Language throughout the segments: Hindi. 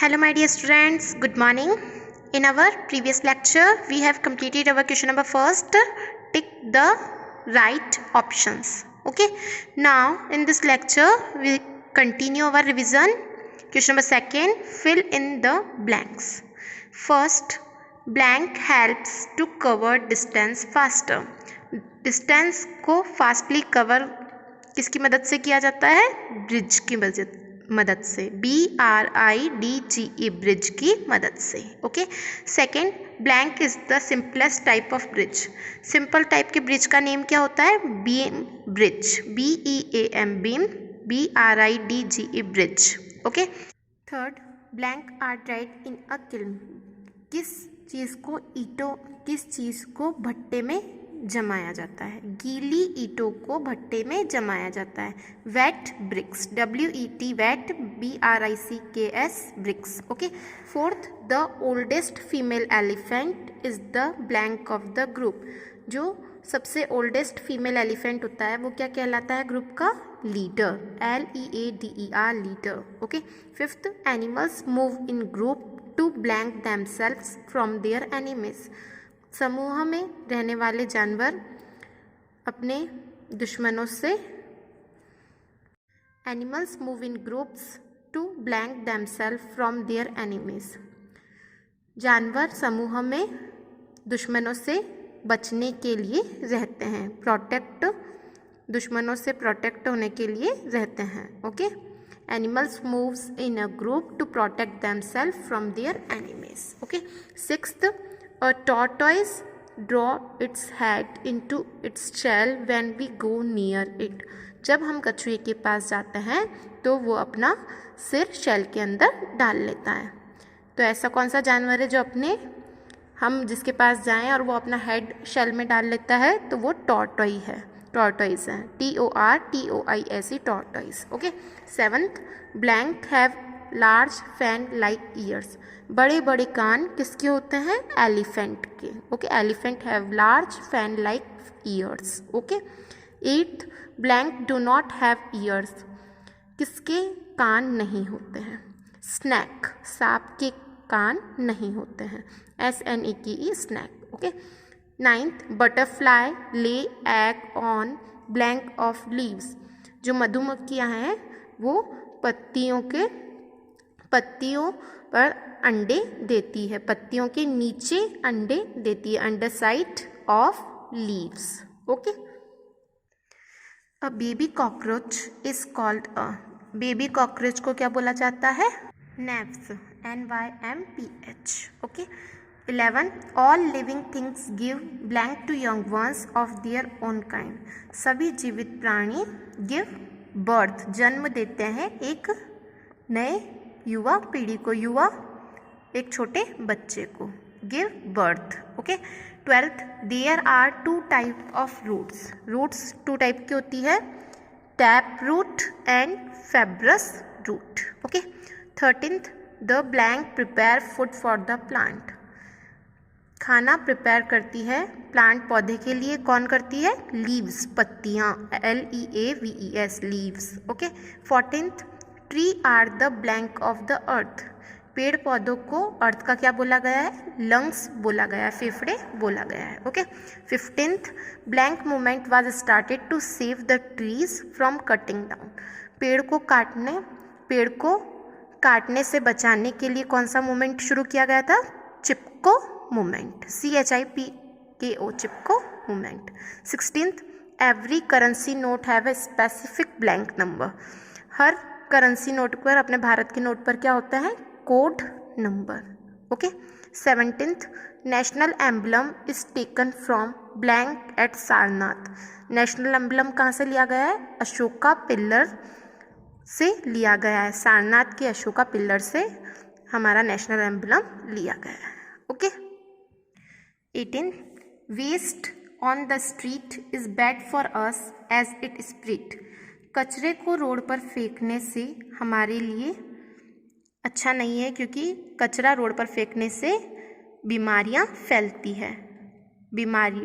Hello my dear students, good morning. In our previous lecture, we have completed our question number first, tick the right options. Okay, now in this lecture, we continue our revision. Question number second, fill in the blanks. First, blank helps to cover distance faster. Distance को fastly cover किसकी मदद से किया जाता है? ब्रिज की मदद से, BRIDGE ब्रिज की मदद से. Okay. Second, blank is the simplest type of bridge. Simple type के ब्रिज का नेम क्या होता है? Beam bridge, BEAM beam, BRIDGE bridge. Okay. Third, blank are dried in a kiln. किस चीज़ को भट्टे में जमाया जाता है? गीली ईंटों को भट्टे में जमाया जाता है. Wet bricks, WET wet, BRICKS bricks. Okay. Fourth, the oldest female elephant is the blank of the group. जो सबसे ओल्डेस्ट फीमेल एलिफेंट होता है वो क्या कहलाता है? ग्रुप का leader, LEADER leader. Okay. Fifth, animals move in group to blank themselves from their enemies. समूह में रहने वाले जानवर अपने दुश्मनों से, animals move in groups to blank themself from their enemies. जानवर समूह में दुश्मनों से बचने के लिए रहते हैं. प्रोटेक्ट, दुश्मनों से प्रोटेक्ट होने के लिए रहते हैं. Okay. Animals moves in a group to protect themself from their enemies. Okay. Sixth, A tortoise draw its head into its shell when we go near it. जब हम कछुए के पास जाते हैं तो वो अपना सिर शेल के अंदर डाल लेता है. तो ऐसा कौन सा जानवर है जो हम जिसके पास जाएं और वो अपना हेड शेल में डाल लेता है? तो वो टॉर्टोइस है. TORTOISE tortoise. Okay. Seventh, blank have large fan like years. बड़े बड़े कान किसके होते हैं? एलिफेंट के. Okay. Elephant have large fan like years. Okay. Eighth, blank do not have years. किसके कान नहीं होते हैं? स्नैक, सांप के कान नहीं होते हैं. SNAKE snake. Okay. Ninth, butterfly lay egg on blank of leaves. जो मधुमक्खियाँ हैं वो पत्तियों पर अंडे देती है, पत्तियों के नीचे अंडे देती है, under side of leaves. Okay. A baby cockroach is called a. Baby cockroach को क्या बोला जाता है? Nymphs, NYMPH. Okay. 11, all living things give blank to young ones of their own kind. सभी जीवित प्राणी गिव बर्थ, जन्म देते हैं एक नए युवा पीढ़ी को, एक छोटे बच्चे को. Give birth. Okay. 12th, there are 2 type of roots. Roots 2 type की होती है, tap root and fibrous root. Okay. 13th, the blank prepare food for the plant. खाना प्रिपेयर करती है प्लांट, पौधे के लिए. कौन करती है? लीव्स, पत्तियाँ, LEAVES leaves. Okay. 14th, tree are the blank of the earth. पेड़ पौधों को अर्थ का क्या बोला गया है? लंग्स बोला गया है, फेफड़े बोला गया है. Okay. 15th, blank movement was started to save the trees from cutting down. पेड़ को काटने से बचाने के लिए कौन सा मूवमेंट शुरू किया गया था? Chipko movement, CHIPKO Chipko movement. 16th, every currency note have a specific blank number. हर करेंसी नोट पर, अपने भारत के नोट पर क्या होता है? Code number. Okay. 17th, national emblem is taken from blank at Sarnath. National emblem कहाँ से लिया गया है? अशोका पिल्लर से लिया गया है. सारनाथ के अशोका पिल्लर से हमारा नेशनल एम्बलम लिया गया है. Okay. 18th, waste on the street is bad for us as it spread. कचरे को रोड पर फेंकने से हमारे लिए अच्छा नहीं है, क्योंकि कचरा रोड पर फेंकने से बीमारियां फैलती है.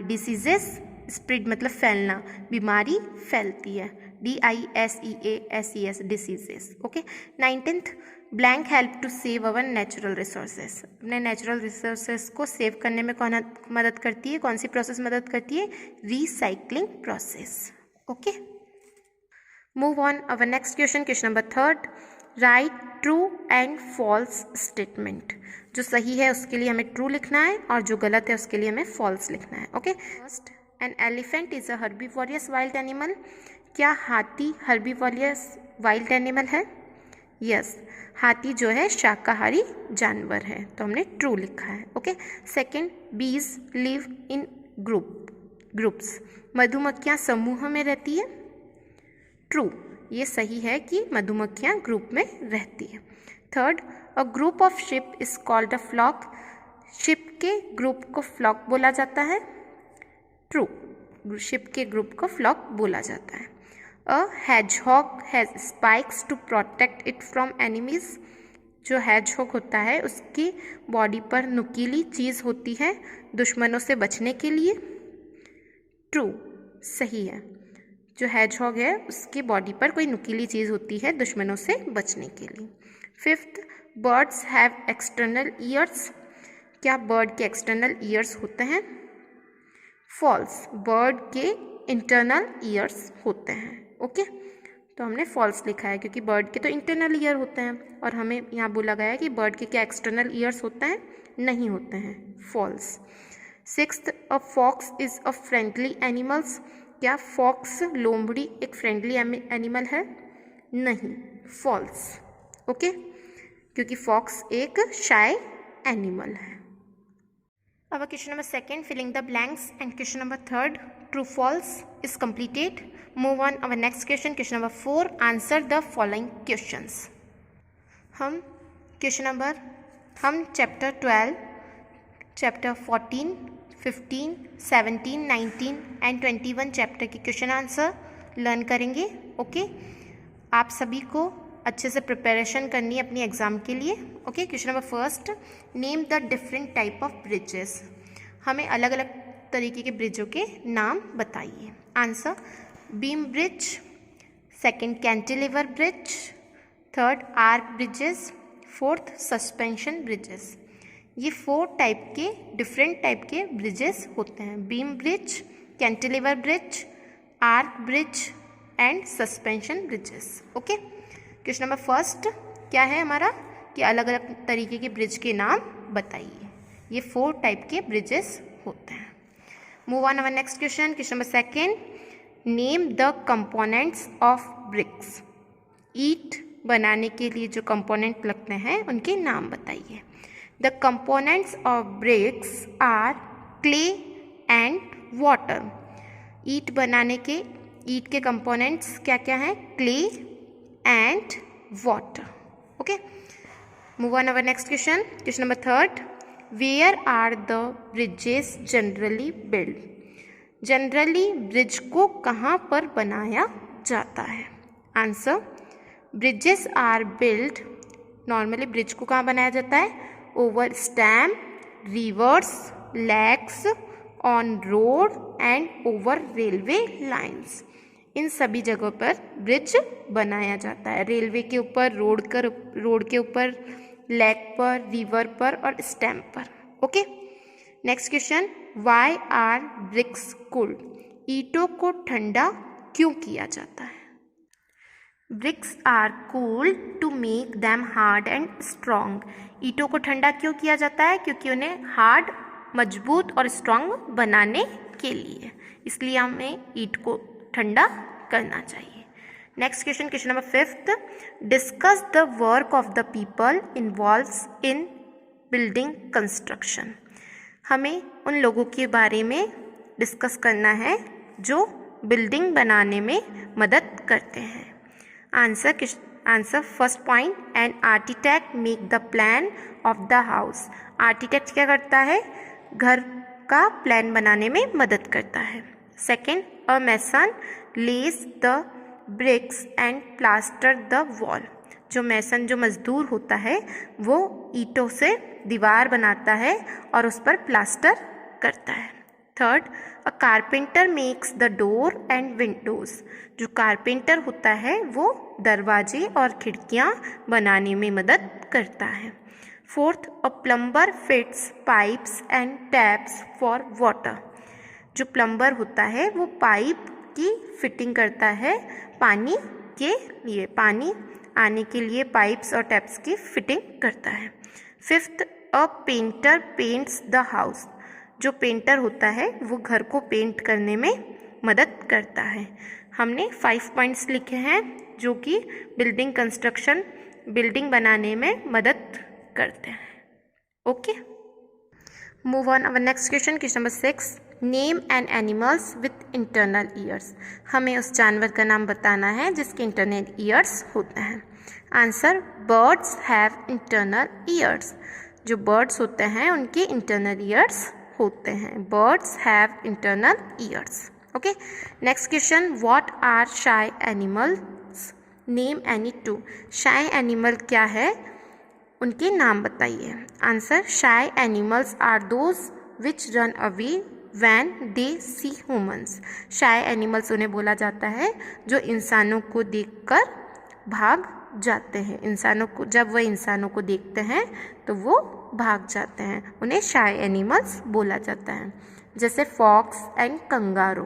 डिसीजेस स्प्रेड मतलब फैलना, बीमारी फैलती है. DISEASES diseases. Okay. 19th, blank help to save our natural resources. अपने natural resources को save करने में कौन मदद करती है, कौन सी process मदद करती है? Recycling process. Okay. Move on. Our next question, question number 3rd. Write true and false statement. जो सही है उसके लिए हमें true लिखना है और जो गलत है उसके लिए हमें false लिखना है. Okay. First, an elephant is a herbivorous wild animal. क्या हाथी herbivorous wild animal है? Yes. हाथी जो है शाकाहारी जानवर है, तो हमने ट्रू लिखा है. ओके. सेकेंड, बीज लिव इन ग्रुप्स. मधुमक्खियाँ समूह में रहती है. ट्रू, ये सही है कि मधुमक्खियाँ ग्रुप में रहती है. Third, a group of ship is called a flock. Ship के ग्रुप को फ्लॉक बोला जाता है. ट्रू, शिप के ग्रुप को फ्लॉक बोला जाता है. A hedgehog has spikes to protect it from enemies. जो hedgehog होता है उसकी बॉडी पर नुकीली चीज़ होती है दुश्मनों से बचने के लिए. ट्रू, सही है. जो hedgehog है उसकी बॉडी पर कोई नुकीली चीज़ होती है दुश्मनों से बचने के लिए. Fifth, birds have external ears. क्या बर्ड के एक्सटर्नल ईयर्स होते हैं? फॉल्स, बर्ड के इंटरनल ईयर्स होते हैं. ओके. तो हमने फॉल्स लिखा है क्योंकि बर्ड के तो इंटरनल ईयर होते हैं और हमें यहाँ बोला गया है कि बर्ड के क्या एक्सटर्नल ईयर्स होते हैं? नहीं होते हैं. False. Sixth, a fox is a friendly animals. क्या फॉक्स लोमड़ी एक फ्रेंडली एनिमल है? नहीं. फॉल्स. ओके. क्योंकि फॉक्स एक शाय एनिमल है. अब question number 2, filling the blanks, and question number 3, true false is completed. Move on our next question, question number 4, answer the following questions. हम चैप्टर 12, चैप्टर 14, 15, 17, 19 एंड 21 चैप्टर के क्वेश्चन आंसर लर्न करेंगे. ओके. आप सभी को अच्छे से प्रिपरेशन करनी है अपनी एग्ज़ाम के लिए. Okay. Question number 1, name the different type of bridges. हमें अलग अलग तरीके के ब्रिजों के नाम बताइए. Answer, beam bridge. Second, cantilever bridge. Third, arc bridges. Fourth, suspension bridges. ये 4 टाइप के डिफरेंट टाइप के ब्रिजेस होते हैं. Beam bridge, cantilever bridge, arch bridge and suspension bridges. Okay. Question number 1 क्या है हमारा कि अलग अलग तरीके के ब्रिज के नाम बताइए. ये 4 टाइप के ब्रिजेस होते हैं. Move on our next question. Question number 2, name the components of BRICS. ईंट बनाने के लिए जो कंपोनेंट लगते हैं उनके नाम बताइए. The components of bricks are clay and water. ईंट बनाने के ईंट के कंपोनेंट्स क्या क्या हैं? Clay and water. Okay. Move on our next question. Question number 3, where are the bridges generally built? Generally bridge को कहाँ पर बनाया जाता है? Answer, bridges are built. Normally bridge को कहाँ बनाया जाता है? Over stem, rivers, lakes, on road and over railway lines. इन सभी जगहों पर ब्रिज बनाया जाता है. रेलवे के ऊपर, रोड के ऊपर, लेक पर, रिवर पर और स्टैम्प पर. Okay. Next question, why are bricks cooled. ईंटों को ठंडा क्यों किया जाता है? Bricks are cooled to make them hard and strong. ईंटों को ठंडा क्यों किया जाता है? क्योंकि उन्हें हार्ड, मजबूत और स्ट्रॉन्ग बनाने के लिए. इसलिए हमें ईंट को ठंडा करना चाहिए. Next question, question number 5, discuss the work of the people involves in building construction. हमें उन लोगों के बारे में डिस्कस करना है जो बिल्डिंग बनाने में मदद करते हैं. Answer first point, an architect make the plan of the house. Architect क्या करता है? घर का प्लान बनाने में मदद करता है. Second, a mason lays the bricks and plaster the wall. जो मैसन, जो मजदूर होता है, वो ईंटों से दीवार बनाता है और उस पर प्लास्टर करता है. Third, a carpenter makes the door and Windows. जो कारपेंटर होता है वो दरवाजे और खिड़कियाँ बनाने में मदद करता है। Fourth, a plumber fits pipes and taps for water. जो प्लम्बर होता है वो पाइप की फिटिंग करता है पानी के लिए, पानी आने के लिए पाइप्स और टैप्स की फिटिंग करता है। Fifth, a painter paints the house. जो पेंटर होता है वो घर को पेंट करने में मदद करता है। हमने 5 पॉइंट्स लिखे हैं जो कि बिल्डिंग कंस्ट्रक्शन, बिल्डिंग बनाने में मदद करते हैं। Okay, move on our next question, question number 6। Name an animals with internal ears. हमें उस जानवर का नाम बताना है जिसके इंटरनल ईयर्स होते हैं। Answer, birds have internal ears. जो बर्ड्स होते हैं उनके इंटरनल ईयर्स होते हैं। Birds have internal ears. Okay, next question, what are shy animals, name any two. Shy animal क्या है, उनके नाम बताइए। Answer, shy animals are those which run away when they see humans. Shy animals उन्हें बोला जाता है जो इंसानों को देखकर भाग जाते हैं। इंसानों को, जब वह इंसानों को देखते हैं तो वो भाग जाते हैं, उन्हें शाई एनिमल्स बोला जाता है। जैसे फॉक्स एंड कंगारू।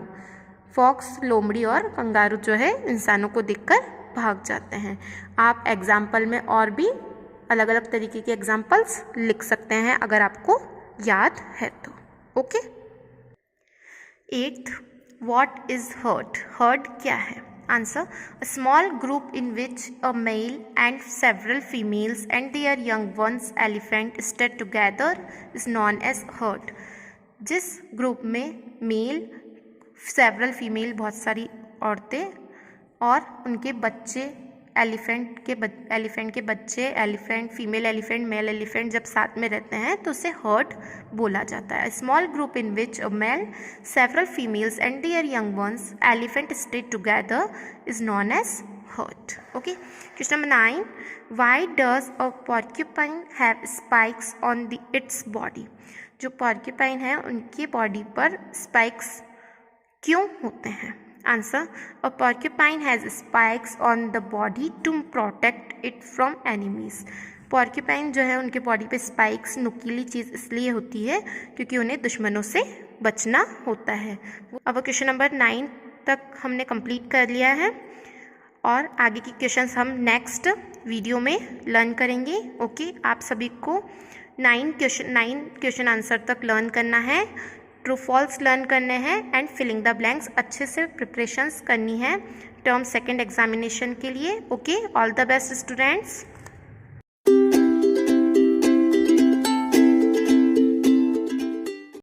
फॉक्स, लोमड़ी और कंगारू जो है इंसानों को देखकर भाग जाते हैं। आप एग्जाम्पल में और भी अलग अलग तरीके के एग्जाम्पल्स लिख सकते हैं अगर आपको याद है तो। Okay, 8th, what is herd. Herd क्या है। Answer, a small group in which a male and several females and their young ones elephant stay together is known as herd. जिस ग्रुप में मेल, सेवरल फीमेल, बहुत सारी औरतें और उनके बच्चे, एलिफेंट के बच्चे, elephant, female elephant, male elephant जब साथ में रहते हैं तो उसे हर्ड बोला जाता है। Small group in which a male, several females and their young ones elephant stay together is known as herd. Okay, question number 9, why does a porcupine have spikes on its body. जो पॉर्क्यूपाइन है उनकी बॉडी पर स्पाइक्स क्यों होते हैं। Answer, a porcupine has spikes on the body to protect it from enemies. Porcupine जो है उनके बॉडी पे स्पाइक्स, नुकीली चीज़ इसलिए होती है क्योंकि उन्हें दुश्मनों से बचना होता है। अब क्वेश्चन नंबर 9 तक हमने कंप्लीट कर लिया है और आगे की क्वेश्चंस हम नेक्स्ट वीडियो में लर्न करेंगे। ओके, आप सभी को 9 क्वेश्चन आंसर तक लर्न करना है, ट्रू फॉल्स लर्न करने हैं एंड फिलिंग द ब्लैंक्स अच्छे से प्रिपरेशंस करनी है टर्म 2nd एग्जामिनेशन के लिए। Okay, all the best students.